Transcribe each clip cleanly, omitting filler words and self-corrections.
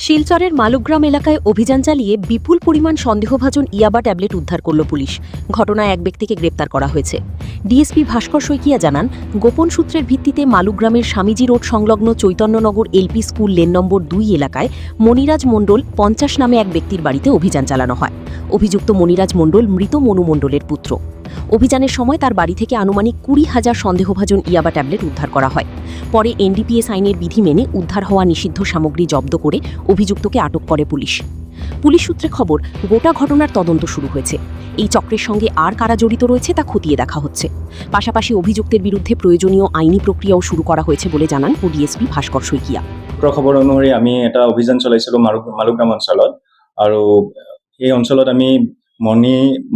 শিলচরের মালুগ্রাম এলাকায় অভিযান চালিয়ে বিপুল পরিমাণ সন্দেহভাজন ইয়াবা ট্যাবলেট উদ্ধার করল পুলিশ। ঘটনায় এক ব্যক্তিকে গ্রেপ্তার করা হয়েছে। ডিএসপি ভাস্কর শইকিয়া জানান, গোপন সূত্রের ভিত্তিতে মালুগ্রামের স্বামীজি রোড সংলগ্ন চৈতন্যনগর এলপি স্কুল লেন নম্বর ২ এলাকায় মনিরাজ মণ্ডল ৫০ নামে এক ব্যক্তির বাড়িতে অভিযান চালানো হয়। অভিযুক্ত মনিরাজ মণ্ডল মৃত মনু মণ্ডলের পুত্র। অভিযানের সময় তার বাড়ি থেকে আনুমানিক ২০,০০০ সন্দেহভাজন ইয়াবা ট্যাবলেট উদ্ধার করা হয়। পরে এনডিপিএস আইনের বিধি মেনে উদ্ধার হওয়া নিষিদ্ধ সামগ্রী জব্দ করে অভিযুক্তকে আটক করে পুলিশ। পুলিশ সূত্রে খবর, গোটা ঘটনার তদন্ত শুরু হয়েছে। এই চক্রের সঙ্গে আর কারা জড়িত রয়েছে তা খতিয়ে দেখা হচ্ছে। পাশাপাশি অভিযুক্তের বিরুদ্ধে প্রয়োজনীয় আইনি প্ৰক্ৰিয়াও শুৰু কৰা হয়েছে বলে জানান ডিএসপি ভাস্কৰ শইকিয়া। খবৰ অনুসৰি আমি এটা অভিযান চলাইছিলোঁ মালুগ্ৰাম অঞ্চলত, আৰু এই অঞ্চলত আমি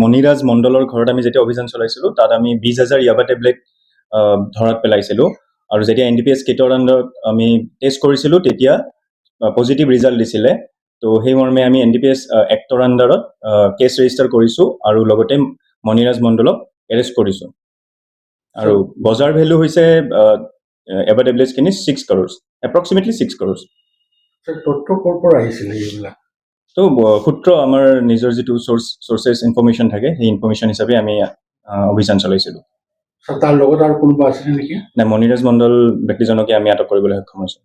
মনিৰাজ মণ্ডলৰ ঘৰত আমি যেতিয়া অভিযান চলাইছিলোঁ তাত আমি 20,000 ইয়াবা টেবলেট ধৰাত পেলাইছিলোঁ। আৰু যেতিয়া এনডিপিএছ কিটৰ আণ্ডাৰত আমি টেষ্ট কৰিছিলোঁ তেতিয়া পজিটিভ ৰিজাল্ট দিছিলে। তো সেই মৰ্মে আমি এনডিপিএছ এক্টৰ আণ্ডাৰত কেছ ৰেজিষ্টাৰ কৰিছোঁ আৰু লগতে মনিৰাজ মণ্ডলক এৰেষ্ট কৰিছোঁ। আৰু বজাৰ ভেলু হৈছে ইয়াবা টেবলেটছখিনি 6 crores, এপ্ৰক্সিমেটলি 6 crores। তথ্য ক'ৰ পৰা আহিছিলে এইবিলাক? তো সূত্ৰ আমাৰ নিজৰ যিটো চ'ৰ্চেছ ইনফৰমেশ্যন থাকে সেই ইনফৰমেশ্যন হিচাপে আমি অভিযান চলাইছিলোঁ। তাৰ লগত আৰু কোনোবা আছিলে নেকি? মনিৰাজ মণ্ডল ব্যক্তিজনকে আমি আটক কৰিবলৈ সক্ষম হৈছোঁ।